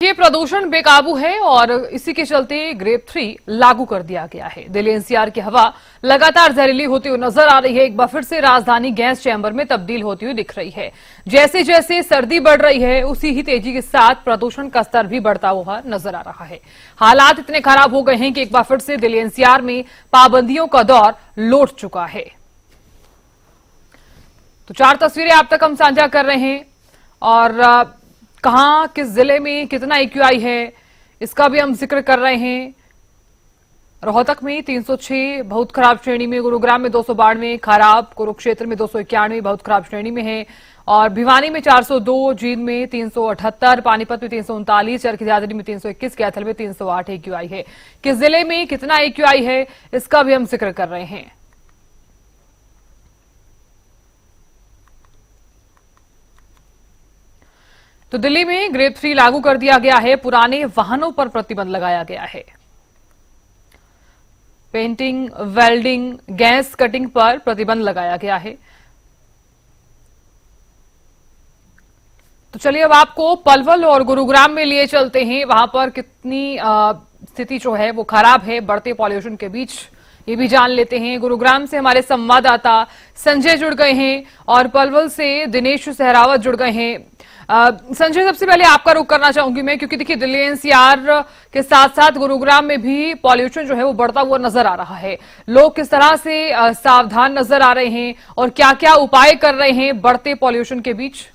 ये प्रदूषण बेकाबू है और इसी के चलते ग्रेड 3 लागू कर दिया गया है। दिल्ली एनसीआर की हवा लगातार जहरीली होती हुई नजर आ रही है। एक बार फिर से राजधानी गैस चैम्बर में तब्दील होती हुई दिख रही है। जैसे जैसे सर्दी बढ़ रही है उसी ही तेजी के साथ प्रदूषण का स्तर भी बढ़ता हुआ नजर आ रहा है। हालात इतने खराब हो गए हैं कि एक बार फिर से दिल्ली एनसीआर में पाबंदियों का दौर लौट चुका है। तो 4 तस्वीरें आप तक हम साझा कर रहे हैं और कहां किस जिले में कितना एक्यूआई है इसका भी हम जिक्र कर रहे हैं। रोहतक में 306 बहुत खराब श्रेणी में, गुरुग्राम में 292 खराब, कुरुक्षेत्र में 291 बहुत खराब श्रेणी में है और भिवानी में 402, जींद में 378, पानीपत में 339, चरखी दादरी में 321, कैथल में 308 एक्यूआई है। किस जिले में कितना एक्यूआई है इसका भी हम जिक्र कर रहे हैं। तो दिल्ली में ग्रेड 3 लागू कर दिया गया है। पुराने वाहनों पर प्रतिबंध लगाया गया है। पेंटिंग, वेल्डिंग, गैस कटिंग पर प्रतिबंध लगाया गया है। तो चलिए अब आपको पलवल और गुरुग्राम में लिए चलते हैं। वहां पर कितनी स्थिति जो है वो खराब है बढ़ते पॉल्यूशन के बीच, ये भी जान लेते हैं। गुरुग्राम से हमारे संवाददाता संजय जुड़ गए हैं और पलवल से दिनेश सहरावत जुड़ गए हैं। संजय, सबसे पहले आपका रुख करना चाहूंगी मैं, क्योंकि देखिए दिल्ली एनसीआर के साथ साथ गुरुग्राम में भी पॉल्यूशन जो है वो बढ़ता हुआ नजर आ रहा है। लोग किस तरह से सावधान नजर आ रहे हैं और क्या क्या उपाय कर रहे हैं बढ़ते पॉल्यूशन के बीच?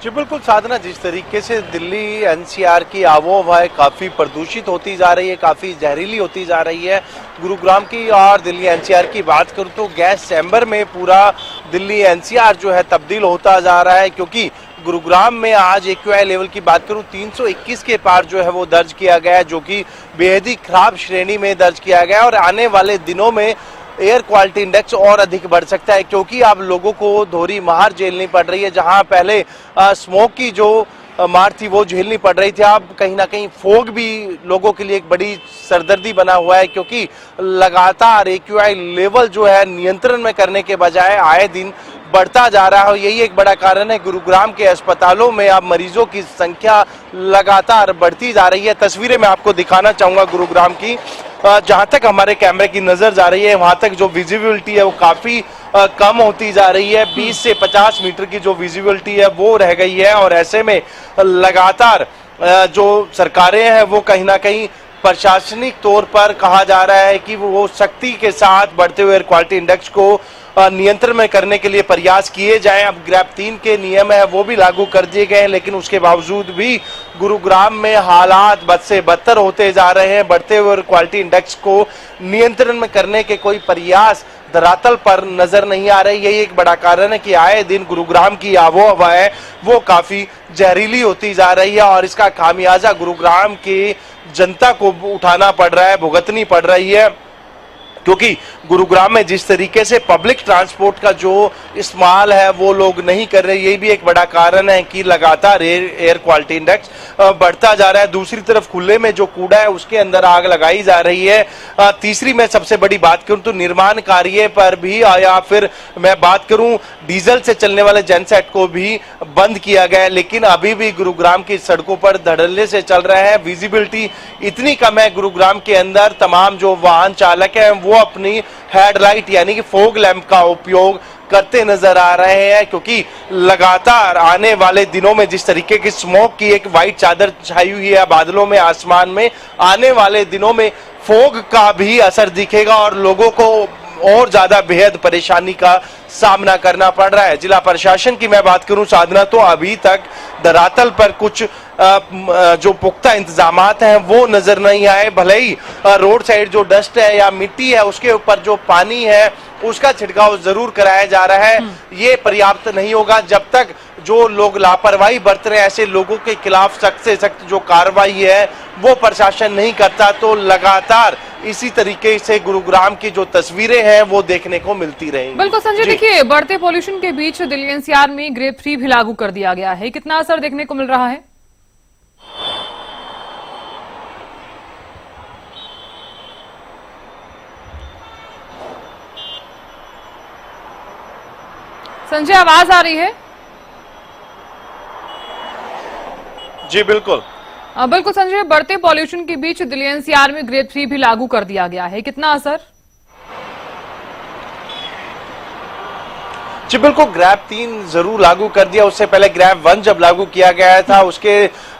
जी बिल्कुल साधना, जिस तरीके से दिल्ली एनसीआर की आबोहवा काफ़ी प्रदूषित होती जा रही है, काफ़ी जहरीली होती जा रही है। गुरुग्राम की और दिल्ली एनसीआर की बात करूं तो गैस चैम्बर में पूरा दिल्ली एनसीआर जो है तब्दील होता जा रहा है, क्योंकि गुरुग्राम में आज एक्यूआई लेवल की बात करूं 321 के पार जो है वो दर्ज किया गया है, जो कि बेहद ही खराब श्रेणी में दर्ज किया गया है। और आने वाले दिनों में एयर क्वालिटी इंडेक्स और अधिक बढ़ सकता है, क्योंकि अब लोगों को दोहरी मार झेलनी पड़ रही है। जहां पहले स्मोक की जो मार थी वो झेलनी पड़ रही थी, अब कहीं ना कहीं फोग भी लोगों के लिए एक बड़ी सरदर्दी बना हुआ है, क्योंकि लगातार एक्यूआई लेवल जो है नियंत्रण में करने के बजाय आए दिन बढ़ता जा रहा है। यही एक बड़ा कारण है गुरुग्राम के अस्पतालों में अब मरीजों की संख्या लगातार बढ़ती जा रही है। तस्वीरें मैं आपको दिखाना चाहूंगा गुरुग्राम की। जहां तक हमारे कैमरे की नजर जा रही है वहां तक जो विजिबिलिटी है वो काफी कम होती जा रही है। 20 से 50 मीटर की जो विजिबिलिटी है वो रह गई है और ऐसे में लगातार जो सरकारें हैं वो कहीं ना कहीं प्रशासनिक तौर पर कहा जा रहा है कि वो सख्ती के साथ बढ़ते हुए एयर क्वालिटी इंडेक्स को नियंत्रण में करने के लिए प्रयास किए जाएं। अब ग्रेड 3 के नियम है वो भी लागू कर दिए गए हैं, लेकिन उसके बावजूद भी गुरुग्राम में हालात बद से बदतर होते जा रहे हैं। बढ़ते हुए क्वालिटी इंडेक्स को नियंत्रण में करने के कोई प्रयास धरातल पर नजर नहीं आ रही। यही एक बड़ा कारण है कि आए दिन गुरुग्राम की आबोहवा है वो काफी जहरीली होती जा रही है और इसका खामियाजा गुरुग्राम की जनता को उठाना पड़ रहा है, भुगतनी पड़ रही है, क्योंकि गुरुग्राम में जिस तरीके से पब्लिक ट्रांसपोर्ट का जो इस्तेमाल है वो लोग नहीं कर रहे। यही भी एक बड़ा कारण है कि लगातार एयर क्वालिटी इंडेक्स बढ़ता जा रहा है। दूसरी तरफ खुले में जो कूड़ा है उसके अंदर आग लगाई जा रही है। तीसरी मैं सबसे बड़ी बात करूं तो निर्माण कार्य पर भी या फिर मैं बात करूं डीजल से चलने वाले जनसेट को भी बंद किया गया है, लेकिन अभी भी गुरुग्राम की सड़कों पर धड़ल्ले से चल रहे हैं। विजिबिलिटी इतनी कम है गुरुग्राम के अंदर, तमाम जो वाहन चालक हैं वो अपनी हेडलाइट यानी कि फोग लैंप का उपयोग करते नजर आ रहे हैं, क्योंकि लगातार आने वाले दिनों में जिस तरीके की स्मोक की एक व्हाइट चादर छाई हुई है बादलों में, आसमान में, आने वाले दिनों में फोग का भी असर दिखेगा और लोगों को और ज्यादा बेहद परेशानी का सामना करना पड़ रहा है। जिला प्रशासन की मैं बात करूं साधना, तो अभी तक धरातल पर कुछ जो पुख्ता इंतजामात हैं वो नजर नहीं आए। भले ही रोड साइड जो डस्ट है या मिट्टी है उसके ऊपर जो पानी है उसका छिड़काव जरूर कराया जा रहा है, ये पर्याप्त नहीं होगा जब तक जो लोग लापरवाही बरत रहे हैं ऐसे लोगों के खिलाफ सख्त से सख्त जो कार्रवाई है वो प्रशासन नहीं करता। तो लगातार इसी तरीके से गुरुग्राम की जो तस्वीरें हैं वो देखने को मिलती रहेंगी। बिल्कुल संजय, देखिए बढ़ते पॉल्यूशन के बीच दिल्ली एनसीआर में ग्रेड 3 भी लागू कर दिया गया है, कितना असर देखने को मिल रहा है? संजय, आवाज आ रही है? जी बिल्कुल। बिल्कुल संजय, बढ़ते पॉल्यूशन के बीच दिल्ली एनसीआर में ग्रेड 3 भी लागू कर दिया गया है, कितना असर? जी बिल्कुल, ग्रैब 3 जरूर लागू कर दिया। उससे पहले ग्रैब 1 जब लागू किया गया था, उसके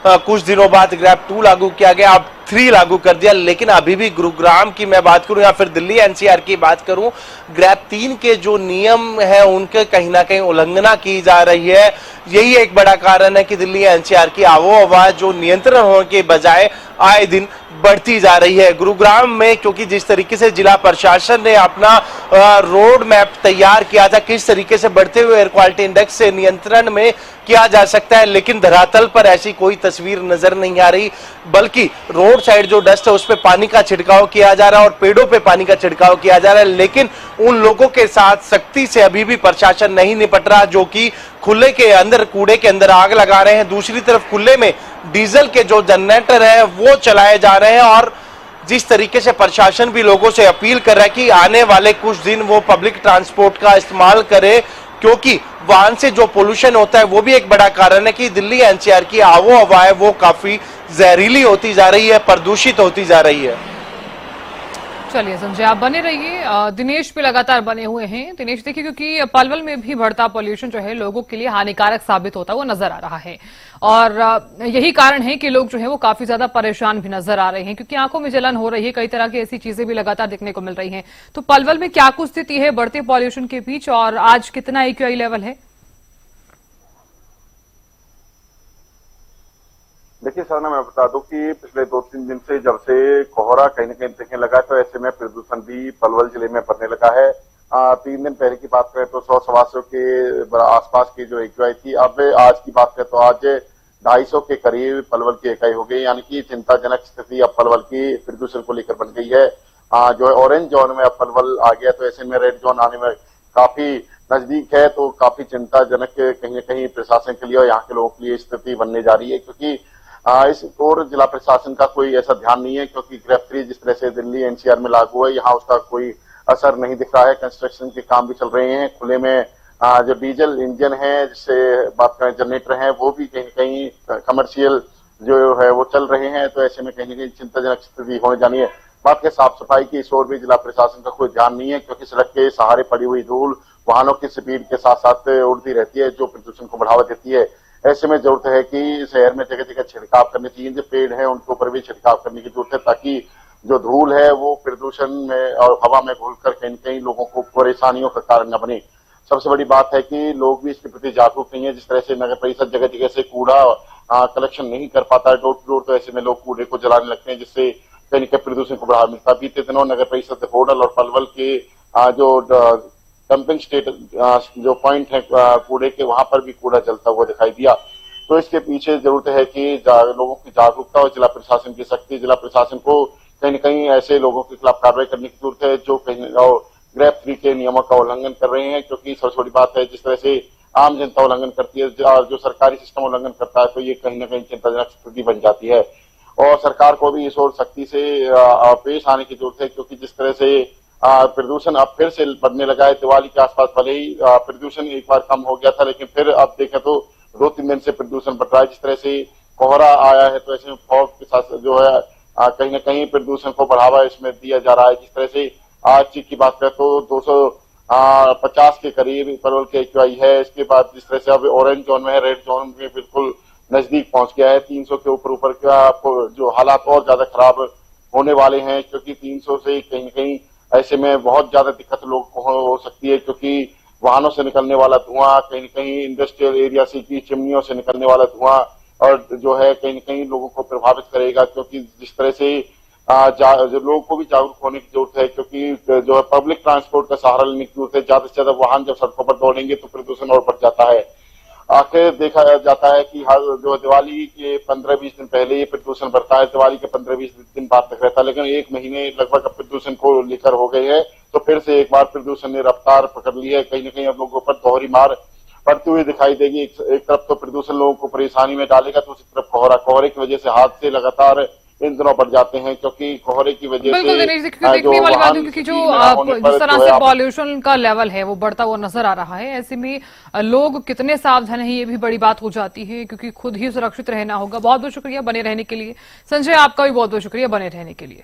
कुछ दिनों बाद ग्रैब 2 लागू किया गया, अब 3 लागू कर दिया। लेकिन अभी भी गुरुग्राम की मैं बात करूं या फिर दिल्ली एनसीआर की बात करूं, ग्रैब 3 के जो नियम है उनके कहीं ना कहीं उल्लंघना की जा रही है। यही एक बड़ा कारण है कि दिल्ली एनसीआर की आबोहवा जो नियंत्रण होने के बजाय आए दिन बढ़ती जा रही है। गुरुग्राम में क्योंकि जिस तरीके से जिला प्रशासन ने अपना रोड मैप तैयार किया था, किस तरीके से बढ़ते हुए एयर क्वालिटी इंडेक्स से नियंत्रण में किया जा सकता है, लेकिन धरातल पर ऐसी कोई तस्वीर नजर नहीं आ रही। बल्कि रोड साइड जो डस्ट है उस पे पानी का छिड़काव किया जा रहा है और पेड़ों पे पानी का छिड़काव किया जा रहा है, लेकिन उन लोगों के साथ सख्ती से अभी भी प्रशासन नहीं निपट रहा जो कि खुले के अंदर, कूड़े के अंदर आग लगा रहे हैं। दूसरी तरफ खुले में डीजल के जो जनरेटर है वो चलाए जा रहे हैं और जिस तरीके से प्रशासन भी लोगों से अपील कर रहा है कि आने वाले कुछ दिन वो पब्लिक ट्रांसपोर्ट का इस्तेमाल करे, क्योंकि वाहन से जो पोल्यूशन होता है वो भी एक बड़ा कारण है कि दिल्ली एनसीआर की आबोहवा है वो काफी जहरीली होती जा रही है, प्रदूषित होती जा रही है। चलिए संजय, आप बने रहिए। दिनेश भी लगातार बने हुए हैं। दिनेश देखिए, क्योंकि पलवल में भी बढ़ता पॉल्यूशन जो है लोगों के लिए हानिकारक साबित होता हुआ नजर आ रहा है और यही कारण है कि लोग जो है वो काफी ज्यादा परेशान भी नजर आ रहे हैं, क्योंकि आंखों में जलन हो रही है, कई तरह की ऐसी चीजें भी लगातार देखने को मिल रही हैं। तो पलवल में क्या कुछ स्थिति है बढ़ते पॉल्यूशन के बीच और आज कितना AQI लेवल है? देखिए सरना, मैं बता दूं कि पिछले 2-3 दिन से जब से कोहरा कहीं न कहीं दिखने लगा तो ऐसे में प्रदूषण भी पलवल जिले में बढ़ने लगा है। 3 दिन पहले की बात करें तो 100-125 के आसपास की जो AQI थी, अब आज की बात करें तो आज 250 के करीब पलवल की AQI हो गई, यानी कि चिंताजनक स्थिति अब पलवल की प्रदूषण को लेकर बन गई है। जो है ऑरेंज जोन में अब पलवल आ गया, तो ऐसे में रेड जोन आने में काफी नजदीक है, तो काफी चिंताजनक कहीं न कहीं प्रशासन के लिए और यहाँ के लोगों के लिए स्थिति बनने जा रही है, क्योंकि इस और जिला प्रशासन का कोई ऐसा ध्यान नहीं है, क्योंकि ग्रेड 3 जिस तरह से दिल्ली एनसीआर में लागू है, यहाँ उसका कोई असर नहीं दिख रहा है। कंस्ट्रक्शन के काम भी चल रहे हैं, खुले में जो डीजल इंजन है, जिससे बात करें जनरेटर हैं, वो भी कहीं कहीं कमर्शियल जो है वो चल रहे हैं, तो ऐसे में कहीं न कहीं चिंताजनक स्थिति होने जानी है। बात करें साफ सफाई की, इस ओर भी जिला प्रशासन का कोई ध्यान नहीं है, क्योंकि सड़क के सहारे पड़ी हुई धूल वाहनों की स्पीड के साथ साथ उड़ती रहती है, जो प्रदूषण को बढ़ावा देती है। ऐसे में जरूरत है कि शहर में जगह जगह छिड़काव करने चाहिए, जो पेड़ है उनके ऊपर भी छिड़काव करने की जरूरत है, ताकि जो धूल है वो प्रदूषण में और हवा में घुलकर कहीं न कहीं लोगों को परेशानियों का कारण न बने। सबसे बड़ी बात है कि लोग भी इसके प्रति जागरूक नहीं है। जिस तरह से नगर परिषद जगह जगह से कूड़ा कलेक्शन नहीं कर पाता है डोर टू डोर, तो ऐसे में लोग कूड़े को जलाने लगते हैं, जिससे कहीं न कहीं प्रदूषण को बढ़ावा मिलता है। बीते दिनों नगर परिषद होडल और पलवल के जो डंपिंग स्टेट जो पॉइंट है कूड़े के, वहां पर भी कूड़ा जलता हुआ दिखाई दिया। तो इसके पीछे जरूरत है कि लोगों की जागरूकता और जिला प्रशासन की सख्ती। जिला प्रशासन को कहीं न कहीं ऐसे लोगों के खिलाफ कार्रवाई करने की जरूरत है जो कहीं ग्रेड 3 के नियमों का उल्लंघन कर रहे हैं, क्योंकि सबसे बड़ी बात है जिस तरह से आम जनता उल्लंघन करती है और जो सरकारी सिस्टम उल्लंघन करता है, तो ये कहीं न कहीं चिंताजनक स्थिति बन जाती है। और सरकार को भी इस ओर सख्ती से पेश आने की जरूरत है, क्योंकि जिस तरह से प्रदूषण अब फिर से बढ़ने लगा है। दिवाली के आसपास भले ही प्रदूषण एक बार कम हो गया था, लेकिन फिर अब देखें तो 2-3 दिन से प्रदूषण बढ़ रहा है। जिस तरह से कोहरा आया है, तो ऐसे में फॉग के साथ जो है कहीं न कहीं प्रदूषण को बढ़ावा इसमें दिया जा रहा है। जिस तरह से आज की बात करें तो 250 के करीब पलवल की AQI है। इसके बाद जिस तरह से अब ऑरेंज जोन में है, रेड जोन में बिल्कुल नजदीक पहुंच गया है। 300 के ऊपर का जो हालात और ज्यादा खराब होने वाले हैं, क्योंकि 300 से कहीं न कहीं ऐसे में बहुत ज्यादा दिक्कत लोग को हो सकती है, क्योंकि वाहनों से निकलने वाला धुआं, कहीं न कहीं इंडस्ट्रियल एरिया से की चिमनियों से निकलने वाला धुआं और जो है कहीं न कहीं लोगों को प्रभावित करेगा। क्योंकि जिस तरह से जो लोगों को भी जागरूक होने की जरूरत है, क्योंकि जो है पब्लिक ट्रांसपोर्ट का सहारा लेने की जरूरत है। ज्यादा से ज्यादा वाहन जब सड़कों पर दौड़ेंगे तो प्रदूषण और बढ़ जाता है। आखिर देखा जाता है कि हर जो दिवाली के 15-20 दिन पहले ये प्रदूषण बढ़ता है, दिवाली के 15-20 दिन बाद तक रहता है, लेकिन 1 महीने लगभग प्रदूषण को लेकर हो गए हैं, तो फिर से एक बार प्रदूषण ने रफ्तार पकड़ ली है। कहीं न कहीं अब लोगों पर दोहरी मार पड़ती हुई दिखाई देगी। एक तरफ तो प्रदूषण लोगों को परेशानी में डालेगा, तो दूसरी तरफ कोहरे की वजह से हादसे लगातार इन दिनों बढ़ जाते हैं, क्योंकि कोहरे की वजह बिल्कुल से दिनेश जी, क्योंकि देखने वाली बात है, क्योंकि जो जिस तरह से पॉल्यूशन का लेवल है वो बढ़ता हुआ नजर आ रहा है, ऐसे में लोग कितने सावधान हैं ये भी बड़ी बात हो जाती है, क्योंकि खुद ही सुरक्षित रहना होगा। बहुत बहुत शुक्रिया बने रहने के लिए संजय, आपका भी बहुत बहुत शुक्रिया बने रहने के लिए।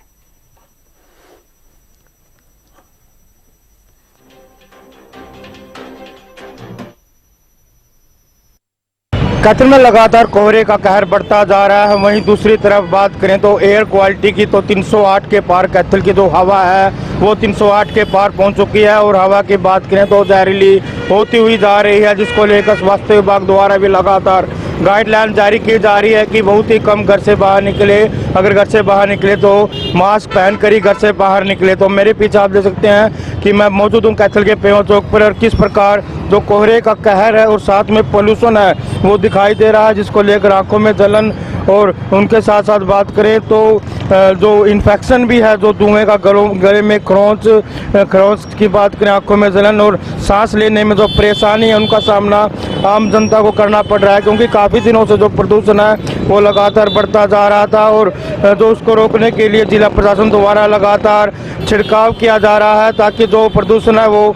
कतर में लगातार कोहरे का कहर बढ़ता जा रहा है। वहीं दूसरी तरफ बात करें तो एयर क्वालिटी की तो 308 के पार कैथल की जो हवा है वो 308 के पार पहुंच चुकी है, और हवा की बात करें तो जहरीली होती हुई जा रही है, जिसको लेकर स्वास्थ्य विभाग द्वारा भी लगातार गाइडलाइन जारी की जा रही है कि बहुत ही कम घर से बाहर निकले, अगर घर से बाहर निकले तो मास्क पहन कर ही घर से बाहर निकले। तो मेरे पीछे आप देख सकते हैं कि मैं मौजूद हूँ कैथल के पेड़ चौक पर, और किस प्रकार जो कोहरे का कहर है और साथ में पोल्यूशन है वो दिखाई दे रहा है, जिसको लेकर आंखों में जलन, और उनके साथ साथ बात करें तो जो इन्फेक्शन भी है, जो धुएं का गले में खरोंच की बात करें, आंखों में जलन और सांस लेने में जो परेशानी है उनका सामना आम जनता को करना पड़ रहा है, क्योंकि काफ़ी दिनों से जो प्रदूषण है वो लगातार बढ़ता जा रहा था, और जो उसको रोकने के लिए जिला प्रशासन द्वारा लगातार छिड़काव किया जा रहा है, ताकि जो प्रदूषण है वो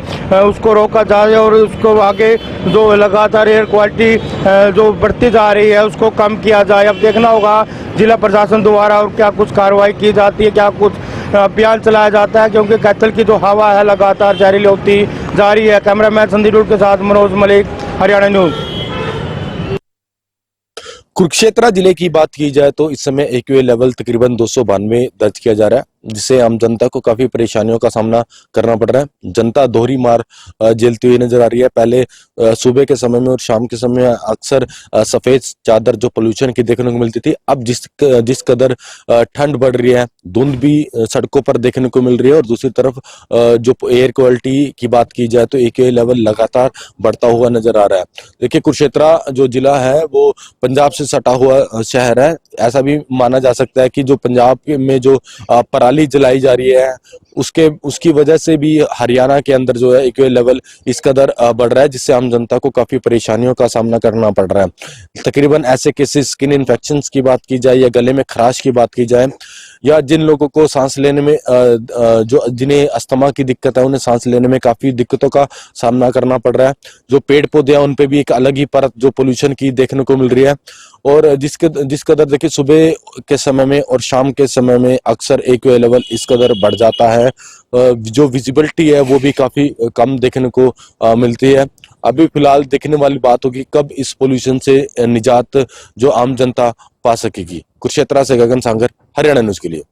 उसको रोका जाए और उसको आगे जो लगातार एयर क्वालिटी जो बढ़ती जा रही है उसको कम किया जाए। अब देखना होगा जिला प्रशासन द्वारा और क्या कुछ कार्रवाई की जाती है, क्या कुछ अभियान चलाया जाता है, क्योंकि कैथल की जो हवा है लगातार जहरीली होती जा रही है। कैमरामैन संदीप के साथ मनोज मलिक, हरियाणा न्यूज। कुरुक्षेत्र जिले की बात की जाए तो इस समय एक्यूए लेवल तकरीबन 292 दर्ज किया जा रहा है, जिससे आम जनता को काफी परेशानियों का सामना करना पड़ रहा है। जनता दोहरी मार झेलती हुई नजर आ रही है। पहले सुबह के समय में और शाम के समय में अक्सर सफेद चादर जो पोल्यूशन की देखने को मिलती थी, अब जिस कदर ठंड बढ़ रही है, धुंध भी सड़कों पर देखने को मिल रही है, और दूसरी तरफ जो एयर क्वालिटी की बात की जाए तो एक्यूए लेवल लगातार बढ़ता हुआ नजर आ रहा है। देखिए, कुरुक्षेत्र जो जिला है वो पंजाब से सटा हुआ शहर है। ऐसा भी माना जा सकता है कि जो पंजाब में जो पराली जलाई जा रही है उसकी वजह से भी हरियाणा के अंदर जो है एक्यूए लेवल इस कदर बढ़ रहा है, जिससे आम जनता को काफी परेशानियों का सामना करना पड़ रहा है। तकरीबन ऐसे केसेस स्किन इन्फेक्शंस की बात की जाए या गले में खराश की बात की जाए, या जिन लोगों को सांस लेने में जो जिन्हें अस्थमा की दिक्कत है उन्हें सांस लेने में काफी दिक्कतों का सामना करना पड़ रहा है। जो पेड़ पौधे हैं उन पे भी एक अलग ही परत जो पोल्यूशन की देखने को मिल रही है, और जिस कदर देखिए सुबह के समय में और शाम के समय में अक्सर एक्यूए लेवल इस कदर बढ़ जाता है, जो विजिबिलिटी है वो भी काफी कम देखने को मिलती है। अभी फिलहाल देखने वाली बात होगी कब इस पोल्यूशन से निजात जो आम जनता पा सकेगी। कुरुक्षेत्र से गगन सांगर, हरियाणा न्यूज के लिए।